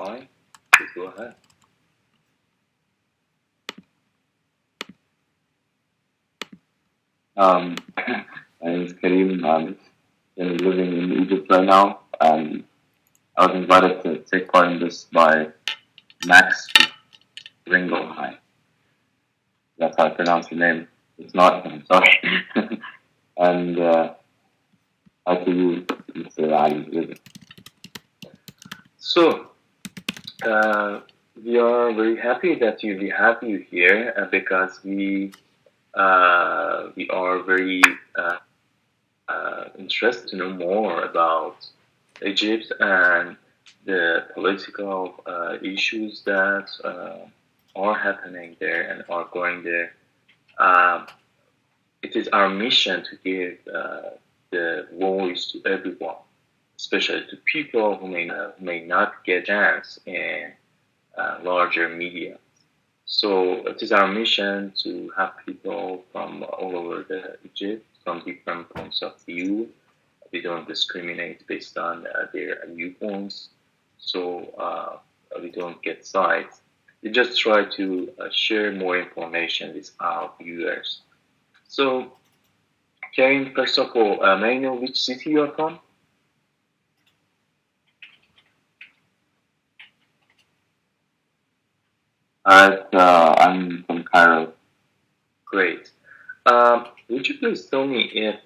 Hi, please go ahead. My name is Karim. I'm living in Egypt right now. I was invited to take part in this by Max Ringo. Hi, that's how I pronounce your name. It's not. I'm sorry. and Hi to you, Mr. Ali. So, uh, we are very happy that we have you here because we are very interested to know more about Egypt and the political issues that are happening there and are going there. Um, it is our mission to give the voice to everyone, especially to people who may not get a chance in larger media. So it is our mission to have people from all over the Egypt, from different points of view. We don't discriminate based on their viewpoints, so we don't get sides. We just try to share more information with our viewers. So, Karim, first of all, may I know which city you are from? I'm from Cairo. Great. Would you please tell me if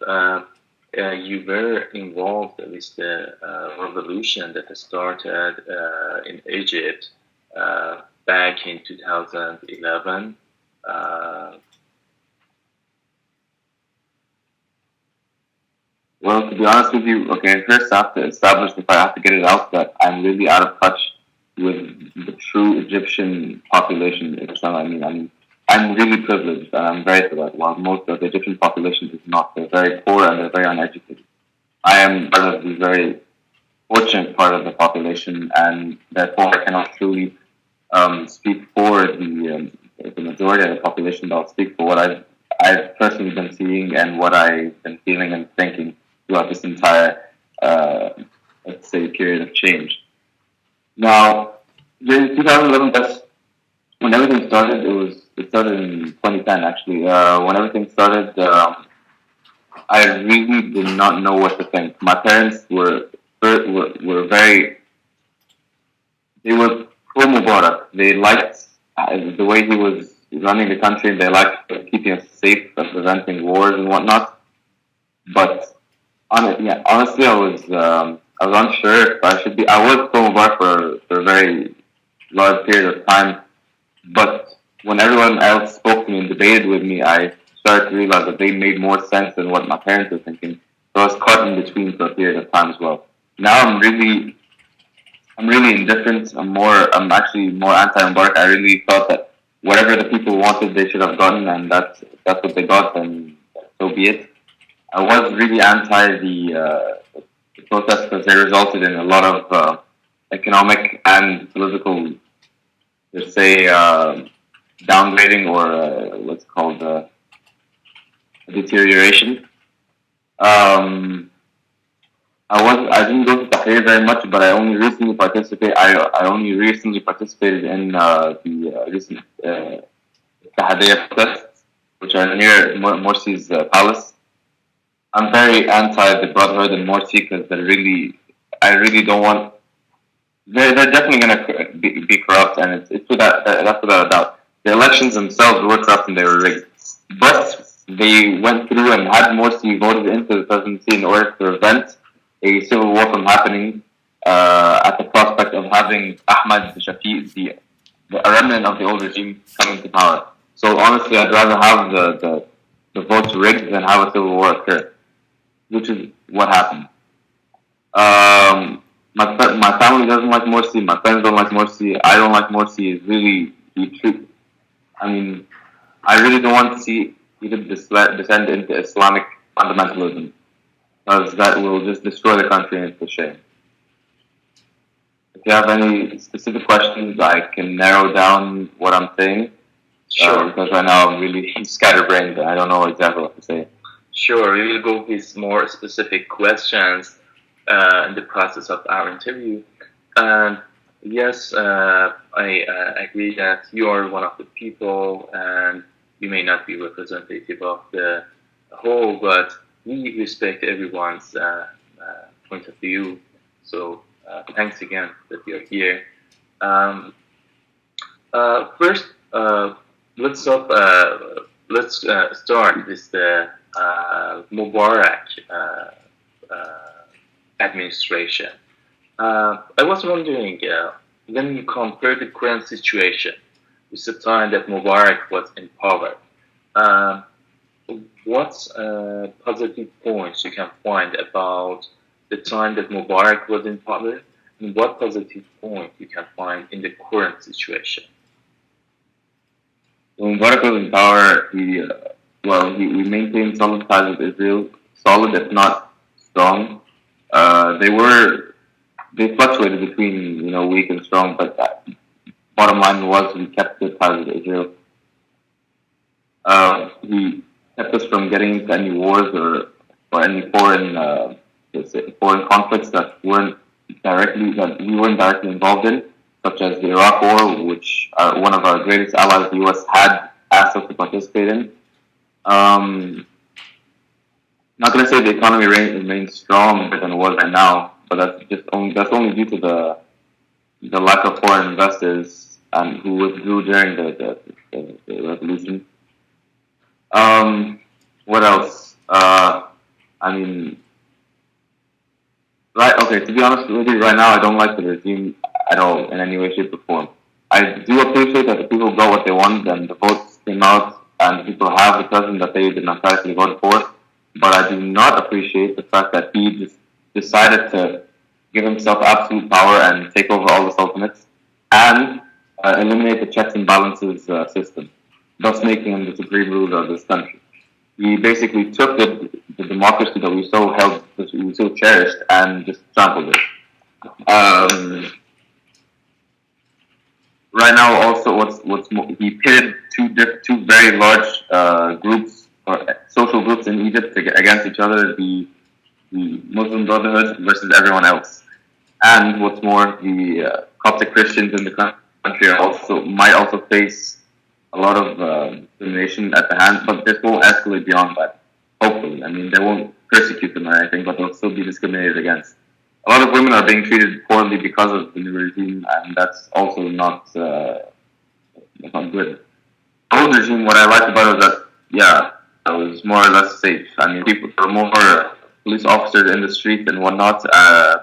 you were involved with the revolution that started in Egypt back in 2011? Uh, well, to be honest with you, okay, first I have to establish, if I have to get it out, that I'm really out of touch with the true Egyptian population. If I mean, I'm really privileged and I'm very privileged, while most of the Egyptian population is not. They're very poor and they're very uneducated. I am part of the very fortunate part of the population, and therefore I cannot truly speak for the majority of the population, but I'll speak for what I've personally been seeing and what I've been feeling and thinking throughout this entire, uh, let's say, period of change. Now, in 2011, that's when everything started. It started in 2010 actually. When everything started, I really did not know what to think. My parents were very, they were pro Mubarak. They liked the way he was running the country. They liked keeping us safe and preventing wars and whatnot. But honestly, I was unsure if I should be. I was pro Mubarak for a very large period of time. But when everyone else spoke to me and debated with me, I started to realize that they made more sense than what my parents were thinking. So I was caught in between for a period of time as well. Now I'm really indifferent. I'm actually more anti-Mubarak. I really thought that whatever the people wanted, they should have gotten, and that's what they got, and so be it. I was really anti the protests because they resulted in a lot of economic and political, let's say, downgrading or what's called deterioration. Um, I didn't go to Tahrir very much, but I only recently participated in the recent Tahrir protests, which are near Morsi's palace. I'm very anti the Brotherhood and Morsi because I really don't want. They're definitely going to be corrupt, and it's that's without a doubt. The elections themselves were corrupt and they were rigged, but they went through and had Morsi voted into the presidency in order to prevent a civil war from happening. At the prospect of having Ahmad Shafiq, a remnant of the old regime, coming to power. So honestly, I'd rather have the votes rigged than have a civil war occur, which is what happened. My family doesn't like Morsi. My friends don't like Morsi. I don't like Morsi. It's really I mean, I really don't want to see Egypt descend into Islamic fundamentalism because that will just destroy the country and it's a shame. If you have any specific questions, I can narrow down what I'm saying. Sure. Because right now I'm really scatterbrained. I don't know exactly what to say. Sure, we will go with more specific questions in the process of our interview. Um, Yes, I agree that you are one of the people, and you may not be representative of the whole, but we respect everyone's point of view. So thanks again that you're here. Um, First, let's start with the Mubarak uh, administration. I was wondering, when you compare the current situation with the time that Mubarak was in power, uh, what positive points you can find about the time that Mubarak was in power, and what positive point you can find in the current situation? When Mubarak was in power, he maintained solid ties with Israel, solid if not strong. They were they fluctuated between weak and strong, but bottom line was we kept good ties with Israel. He kept us from getting into any wars or any foreign conflicts that we weren't directly involved in, such as the Iraq War, which one of our greatest allies, the U.S., had asked us to participate in. Um, Not going to say the economy remains stronger than it was right now, but that's only due to the lack of foreign investors and who withdrew during the revolution. Um, what else? I mean, right? Okay, to be honest with you, right now I don't like the regime at all in any way, shape, or form. I do appreciate that the people got what they want and the votes came out and the people have the president that they democratically voted for. But I do not appreciate the fact that he just decided to give himself absolute power and take over all the sultanates and eliminate the checks and balances system, thus making him the supreme ruler of this country. He basically took the democracy that we so cherished, and just trampled it. Right now, also, he pitted two very large groups or social groups in Egypt against each other: the Muslim Brotherhood versus everyone else. And what's more, the Coptic Christians in the country might also face a lot of discrimination at the hands, but this won't escalate beyond that. Hopefully, I mean, they won't persecute them or anything, but they'll still be discriminated against. A lot of women are being treated poorly because of the new regime, and that's also not good. The old regime, what I liked about it was that, yeah, it was more or less safe. I mean, people there were more police officers in the street and whatnot,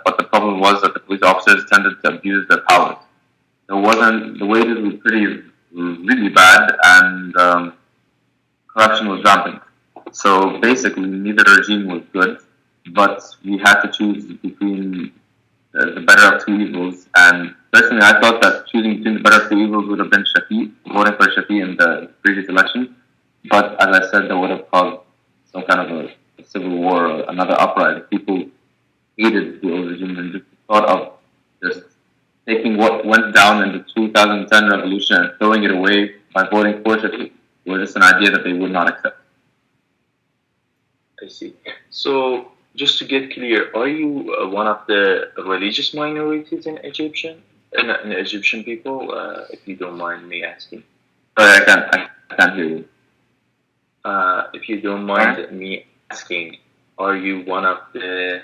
but the problem was that the police officers tended to abuse their powers. There wasn't the wages were really bad, and corruption was rampant. So basically, neither regime was good, but we had to choose between the better of two evils. And personally, I thought that choosing between the better of two evils would have been Shafi, voting for Shafi in the previous election. But as I said, that would have caused some kind of a civil war or another uprising. People hated the old regime and just thought of just taking what went down in the 2010 revolution and throwing it away by voting for Shafi was just an idea that they would not accept. I see. So, just to get clear, are you one of the religious minorities in Egyptian people? If you don't mind me asking. Sorry, I can't hear you. If you don't mind me asking, are you one of the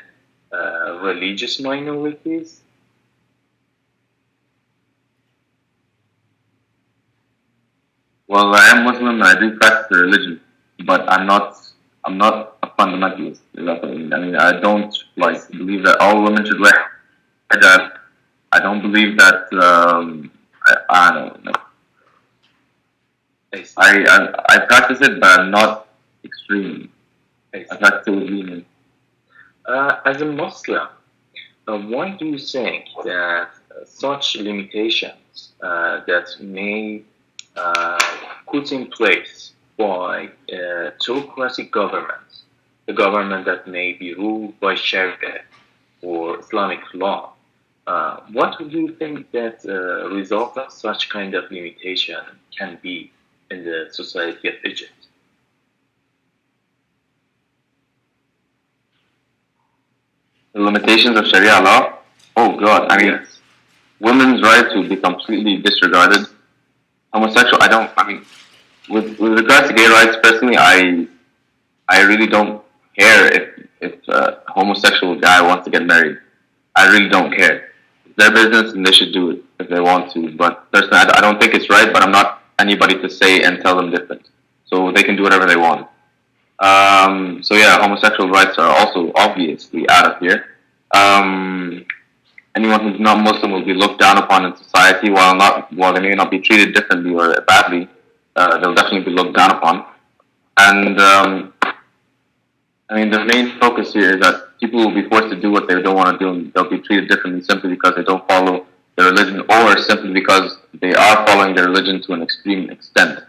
religious minorities? Well, I am Muslim and I do practice the religion, but I'm not a fundamentalist. Is that what I mean? I mean, I don't believe that all women should wear hijab. I don't believe that. I don't know. I practice it, but I'm not extreme. I practice it with meaning. As a Muslim, why do you think that such limitations that may put in place by theocratic governments, a government that may be ruled by Sharia or Islamic law, what do you think that result of such kind of limitation can be in the society of Egypt? The limitations of Sharia law? Oh God, I mean, Yes. women's rights will be completely disregarded. Homosexual, I mean, with regards to gay rights, personally, I really don't care if a homosexual guy wants to get married. I really don't care. It's their business and they should do it if they want to. But personally, I don't think it's right, but I'm not anybody to say and tell them different. So they can do whatever they want. So yeah, homosexual rights are also obviously out of here. Um, Anyone who's not Muslim will be looked down upon in society, while they may not be treated differently or badly, they'll definitely be looked down upon. And I mean, the main focus here is that people will be forced to do what they don't want to do, and they'll be treated differently simply because they don't follow their religion, or simply because they are following their religion to an extreme extent,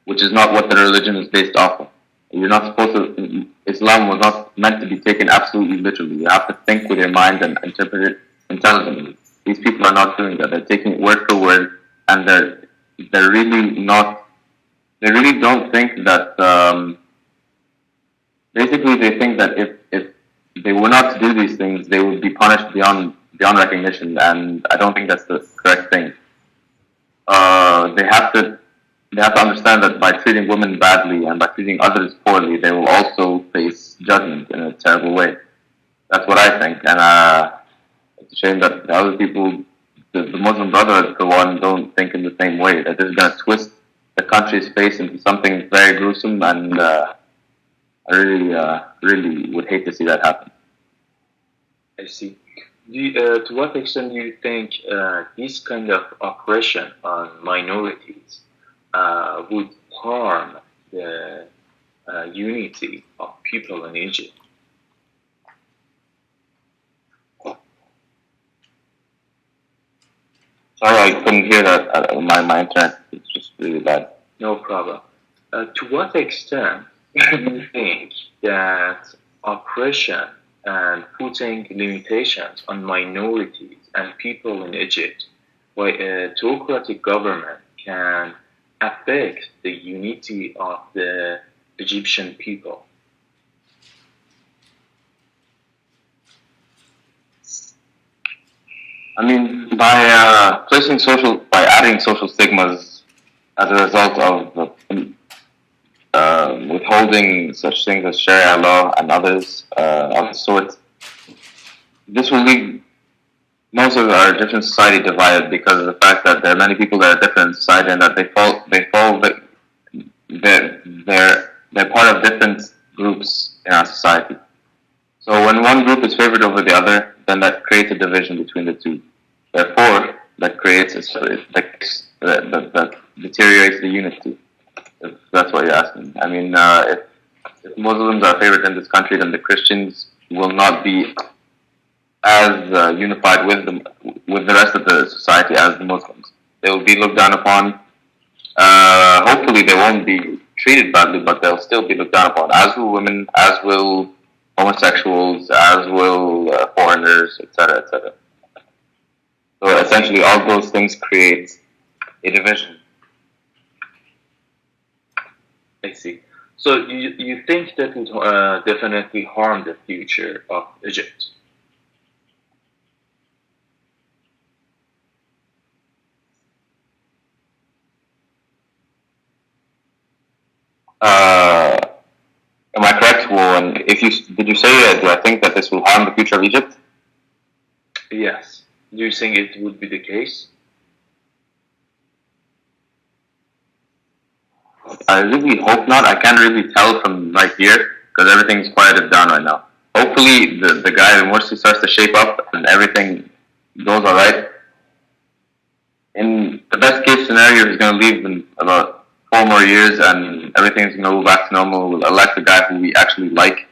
which is not what the religion is based off of. You're not supposed to. Islam was not meant to be taken absolutely literally. You have to think with your mind and interpret it intelligently. These people are not doing that. They're taking it word for word, and they're really not. They really don't think that. Basically, they think that if they were not to do these things, they would be punished beyond recognition, and I don't think that's the correct thing. They have to understand that by treating women badly and by treating others poorly, they will also face judgment in a terrible way. That's what I think, and it's a shame that the other people, the Muslim Brotherhood, for one, don't think in the same way. That is going to twist the country's face into something very gruesome, and I really would hate to see that happen. I see. To what extent do you think this kind of oppression on minorities would harm the unity of people in Egypt? Sorry, I couldn't hear that. My internet is just really bad. No problem. To what extent do you think that oppression and putting limitations on minorities and people in Egypt by a theocratic government can affect the unity of the Egyptian people? I mean, by adding social stigmas as a result of withholding such things as Sharia law and others of the sort, this will leave most of our Egyptian society divided because of the fact that there are many people that are different in society and that they're part of different groups in our society. So when one group is favored over the other, then that creates a division between the two. Therefore, that deteriorates the unity. If that's what you're asking. I mean, if Muslims are favored in this country, then the Christians will not be as unified with the rest of the society as the Muslims. They will be looked down upon. Hopefully, they won't be treated badly, but they'll still be looked down upon, as will women, as will homosexuals, as will foreigners, etc., etc. So essentially, all those things create a division. I see. So you think that would definitely harm the future of Egypt? Uh, Am I correct? Well, and did you say do I think that this will harm the future of Egypt? Yes. Do you think it would be the case? I really hope not. I can't really tell from right here because everything's quieted down right now. Hopefully, the guy in Morsi starts to shape up and everything goes all right. In the best case scenario, he's going to leave in about 4 more years and everything's going to go back to normal. We'll elect a guy who we actually like.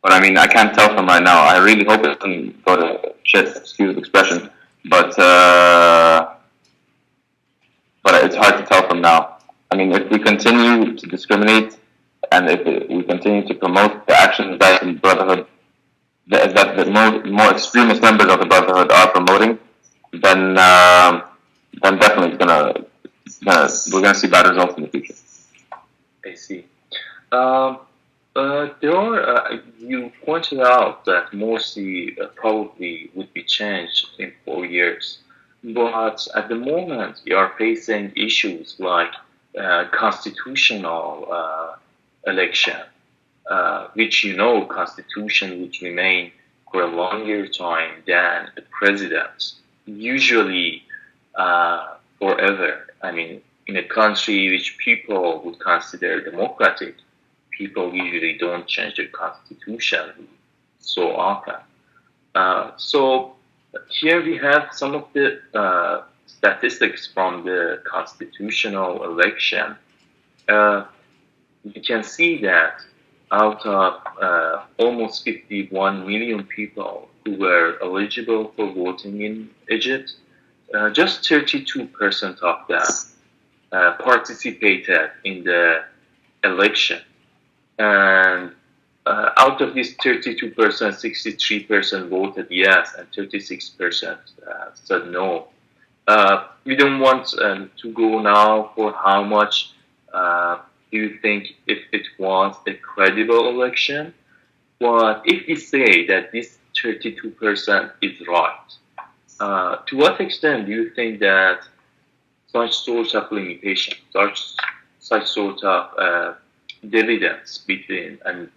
But I mean, I can't tell from right now. I really hope it doesn't go to shit, excuse the expression. But it's hard to tell from now. I mean, if we continue to discriminate and if we continue to promote the actions that the Brotherhood, that the more extremist members of the Brotherhood are promoting, then definitely we're gonna see bad results in the future. I see. You pointed out that Morsi probably would be changed in 4 years, but at the moment we are facing issues like constitutional election, which constitution would remain for a longer time than the president, usually forever. I mean, in a country which people would consider democratic, people usually don't change their constitution so often. So here we have some of the statistics from the constitutional election. You can see that out of almost 51 million people who were eligible for voting in Egypt, just 32% of them participated in the election. And out of this 32%, 63% voted yes, and 36% said no. We don't want to go now for how much do you think if it was a credible election. But if we say that this 32% is right, to what extent do you think that such sort of limitation, such sort of dividends between and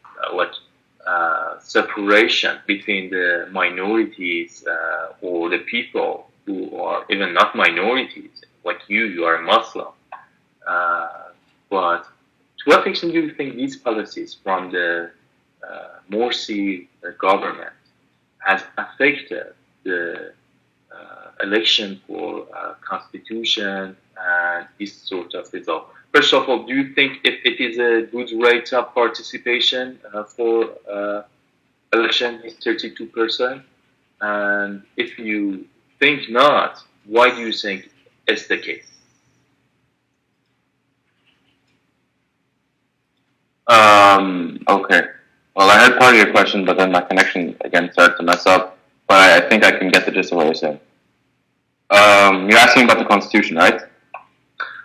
separation between the minorities or the people who are even not minorities, like you are a Muslim. But to what extent do you think these policies from the Morsi government has affected the election for constitution and this sort of result? First of all, do you think if it is a good rate of participation for election is 32%? And if you think not, why do you think it's the case? Okay. Well, I heard part of your question, but then my connection again started to mess up. But I think I can get the gist of what you're saying. You're asking about the Constitution, right?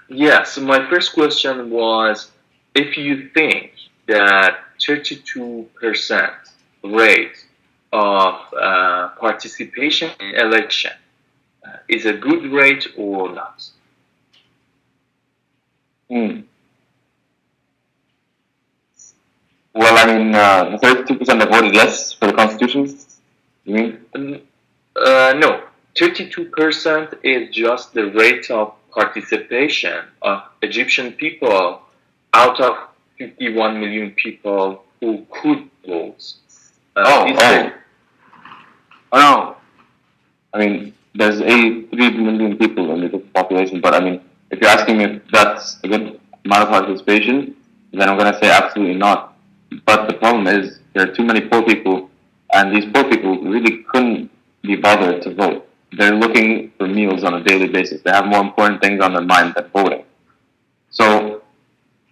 Yes, my first question was if you think that 32% rate of participation in election is a good rate or not. Well, I mean, the 32% that voted yes for the Constitution, you mean? No, 32% is just the rate of participation of Egyptian people out of 51 million people who could vote. Oh no. I mean, there's 83 million people in the population, but I mean, if you're asking me if that's a good amount of participation, then I'm going to say absolutely not. But the problem is there are too many poor people, and these poor people really couldn't be bothered to vote. They're looking for meals on a daily basis. They have more important things on their mind than voting. So,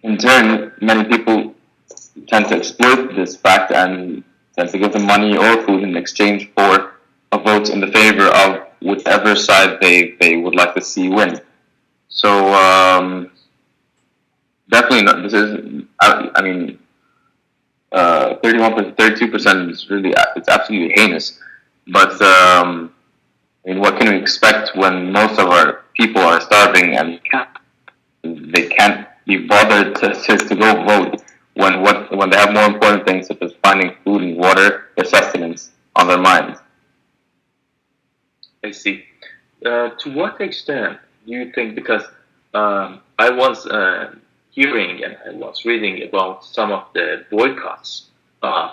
in turn, many people tend to exploit this fact and tend to give them money or food in exchange for a vote in the favor of whichever side they would like to see win. So, definitely not. This is, I mean, 32% is really, it's absolutely heinous. But, I mean, what can we expect when most of our people are starving and they can't be bothered to go vote when they have more important things such as finding food and water or sustenance on their minds? I see. To what extent do you think, because I was hearing and I was reading about some of the boycotts of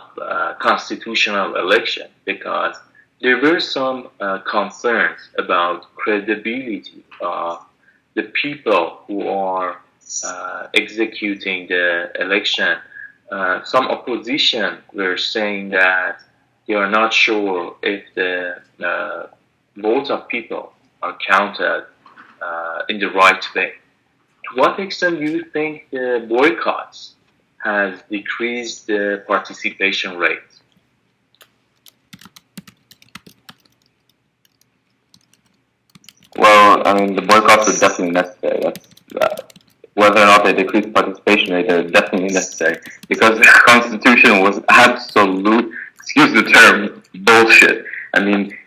constitutional election, because there were some concerns about credibility of the people who are executing the election. Some opposition were saying that they are not sure if the votes of people are counted in the right way. To what extent do you think the boycotts has decreased the participation rate? Well, I mean, the boycotts are definitely necessary. whether or not they decreased participation rate, they're definitely necessary because the constitution was absolute, excuse the term, bullshit. I mean,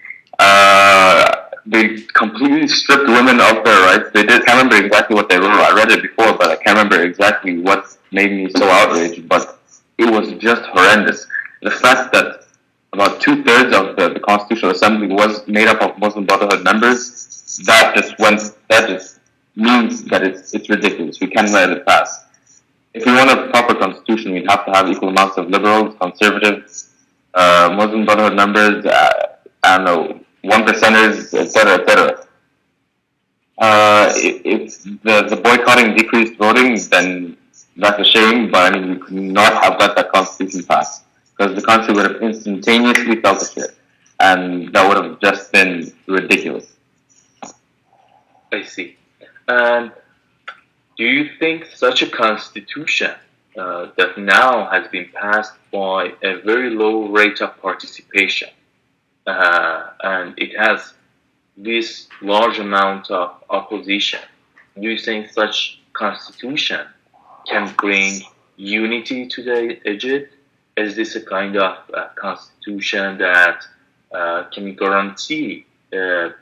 they completely stripped women of their rights. They did. I can't remember exactly what they wrote. I read it before, but I can't remember exactly what made me so outraged. But it was just horrendous. The fact that about 2/3 of the Constitutional Assembly was made up of Muslim Brotherhood members, that just means that it's ridiculous. We can't let it pass. If we want a proper constitution, we'd have to have equal amounts of liberals, conservatives, Muslim Brotherhood members, I don't know, one percenters, etc., etc. If the boycotting decreased voting, then that's a shame. But I mean, we could not have let that constitution pass because the country would have instantaneously felt the shit, and that would have just been ridiculous. I see. And do you think such a constitution that now has been passed by a very low rate of participation, and it has this large amount of opposition, do you think such constitution can bring unity to the Egypt? Is this a kind of constitution that can guarantee a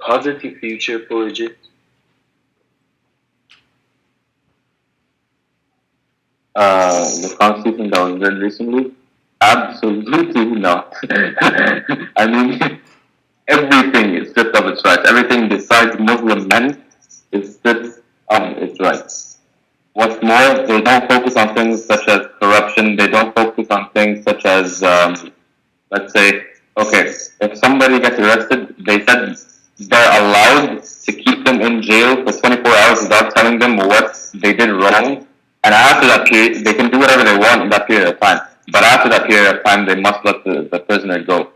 positive future for Egypt? The constitution that was read recently, absolutely not. I mean, everything is stripped of its rights. Everything besides Muslim men is stripped of its rights. What's more, they don't focus on things such as corruption. They don't focus on things such as, let's say, okay, if somebody gets arrested, they said they're allowed to keep them in jail for 24 hours without telling them what they did wrong. And after that period, they can do whatever they want in that period of time. But after that period of time, they must let the prisoner go.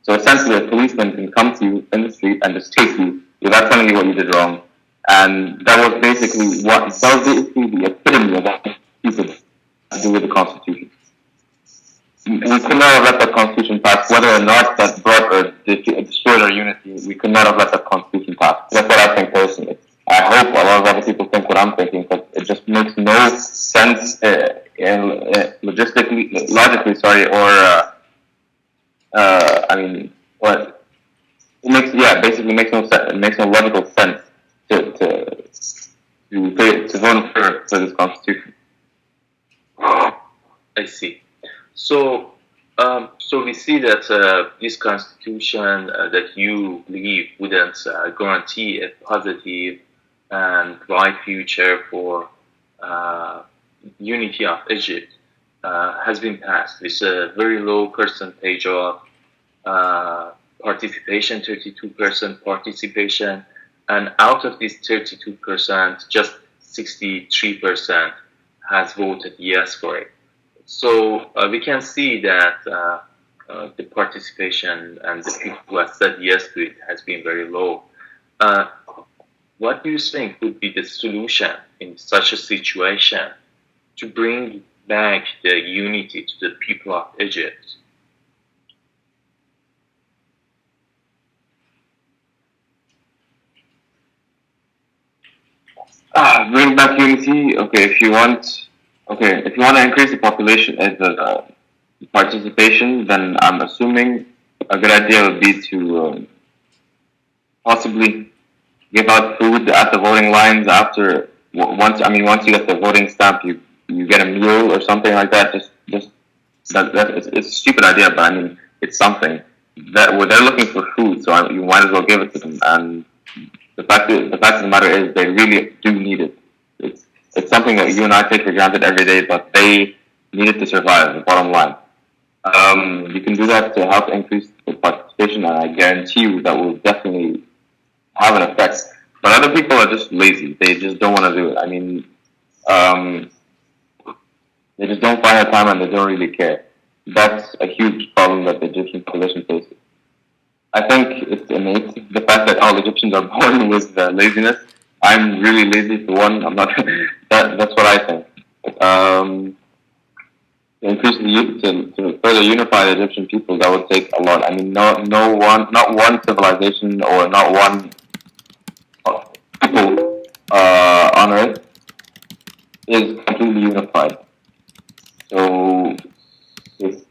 So essentially, a policeman can come to you in the street and just take you without telling you what you did wrong. And that was basically the epitome of what people do with the Constitution. We could not have let that Constitution pass, whether or not that brought or destroyed our unity. We could not have let that Constitution pass. That's what I think personally. I hope a lot of other people think what I'm thinking, because it just makes no sense logically, or I mean, what it makes, basically makes no sense. It makes no logical sense to vote for this constitution. I see. So, so we see that this constitution that you believe wouldn't guarantee a positive and bright future for unity of Egypt has been passed with a very low percentage of participation, 32% participation, and out of this 32%, just 63% has voted yes for it. So we can see that the participation and the people who have said yes to it has been very low. What do you think would be the solution in such a situation to bring back the unity to the people of Egypt? Bring back unity. If you want to increase the population, the participation, then I'm assuming a good idea would be to possibly give out food at the voting lines once you get the voting stamp, you get a meal or something like that. It's a stupid idea, but I mean it's something that they're looking for food, so you might as well give it to them. And the fact of the matter is, they really do need it. It's something that you and I take for granted every day, but they need it to survive. The bottom line. You can do that to help increase the participation, and I guarantee you that will definitely have an effect. But other people are just lazy. They just don't want to do it. I mean, they just don't find the time, and they don't really care. That's a huge problem that the Egyptian population faces. I think it's innate, the fact that all Egyptians are born with laziness. I'm really lazy for one. I'm not. That's what I think. To increase to further unify the Egyptian people, that would take a lot. I mean, not one civilization or not one people on Earth is completely unified. So if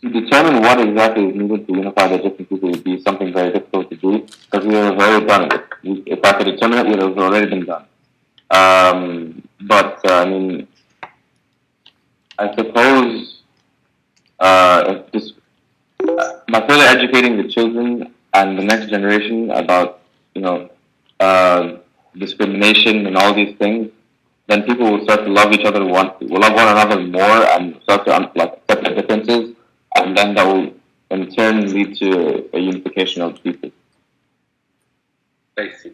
to determine what exactly is needed to unify the different people would be something very difficult to do because we have already done it. If I could determine it, it would have already been done. But I mean, I suppose if this by further educating the children and the next generation about you know uh, discrimination and all these things, then people will start to love each other, will love one another more, and start to like accept their differences, and then that will in turn lead to a unification of people. I see.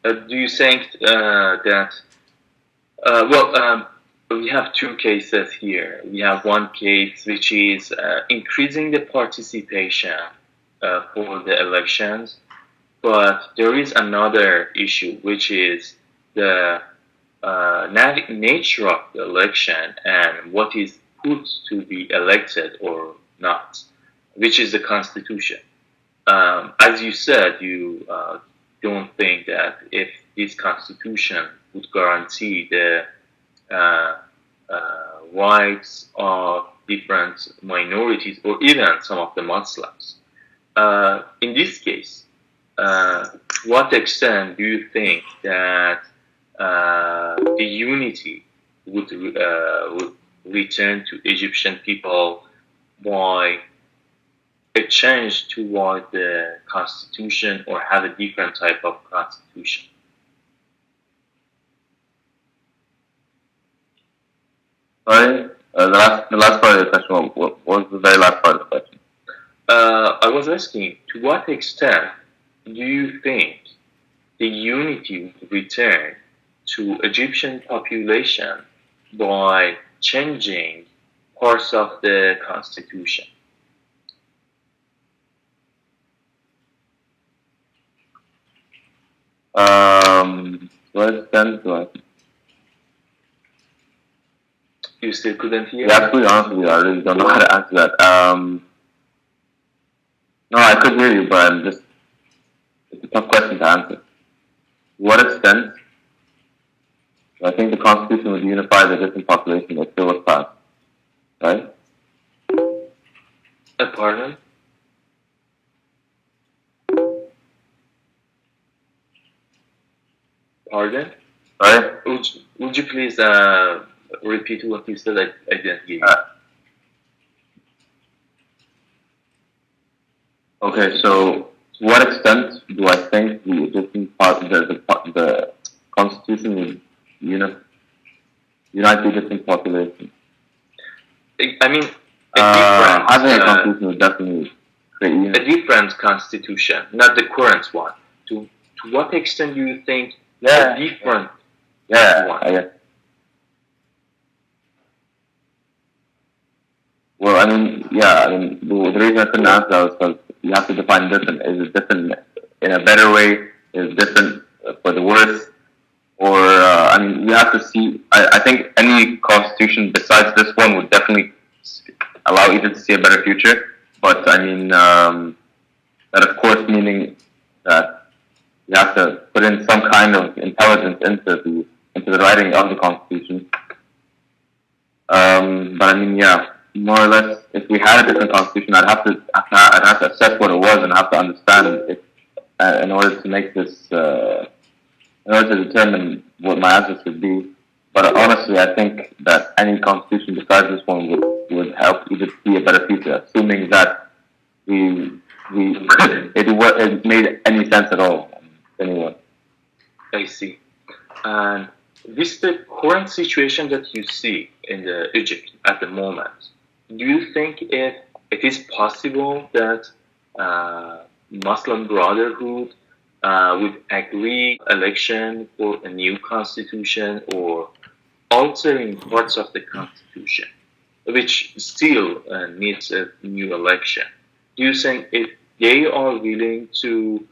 Do you think that we have two cases here. We have one case which is increasing the participation for the elections, but there is another issue which is the nature of the election and what is put to be elected or not, which is the constitution. As you said, you don't think that if this constitution would guarantee the uh, rights of different minorities or even some of the Muslims. In this case, what extent do you think that the unity would return to Egyptian people by a change toward the constitution or have a different type of constitution? Sorry, the last part of the question. What was the very last part of the question? I was asking, to what extent do you think the unity would return to Egyptian population by changing parts of the constitution? What extent do I? You still couldn't hear? Yeah, to be honest with you, I really don't know how to answer that. No, I could hear you, but it's a tough question to answer. To what extent do I think the Constitution would unify the different population if it was passed? Right? Pardon? Pardon? Sorry? Would you please repeat what you said? I didn't hear you. Okay, so to what extent do I think the Egyptian the Constitution would unite the Egyptian population? I mean, having a constitution would definitely create unity. A different constitution, not the current one. To what extent do you think a different one? I guess. Well, I mean, the reason I couldn't answer that was because you have to define different. Is it different in a better way? Is it different for the worse? Or, I mean, we have to see. I think any constitution besides this one would definitely allow Egypt to see a better future. But, I mean, that of course meaning that you have to put in some kind of intelligence into the writing of the constitution. But I mean, yeah, more or less, if we had a different constitution, I'd have to assess what it was and have to understand it in order to make this, in order to determine what my answer should be. But honestly, I think that any constitution besides this one would help Egypt see a better future, assuming that it made any sense at all. Anyway. I see. And this is the current situation that you see in the Egypt at the moment. Do you think it is possible that Muslim Brotherhood would agree election for a new constitution or altering parts of the constitution, which still needs a new election? Do you think if they are willing to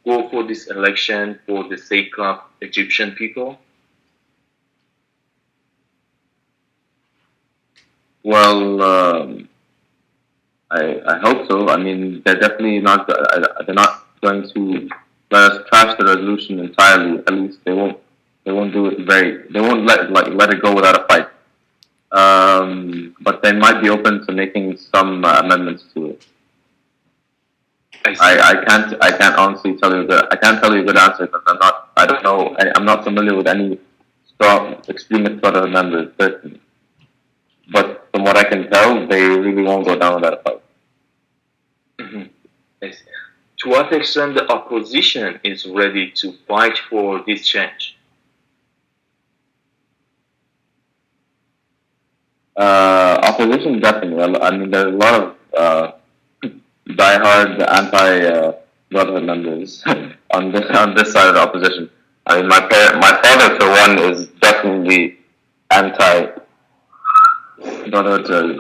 go for this election for the sake of Egyptian people? Well, I hope so. I mean, they're definitely not. They're not going to let us trash the resolution entirely. At least they won't do it they won't let it go without a fight. But they might be open to making some amendments to it. I see. I can't honestly tell you I can't tell you a good answer because I don't know I'm not familiar with any strong extremist sort of members personally. But from what I can tell, they really won't go down without a fight. Mhm. I see. To what extent the opposition is ready to fight for this change? Opposition definitely. I mean, there's a lot of diehard anti-brotherhood members on this side of the opposition. I mean, my father for one is definitely anti-brotherhood to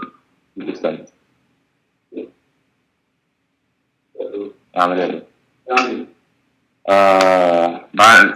an extent. Man,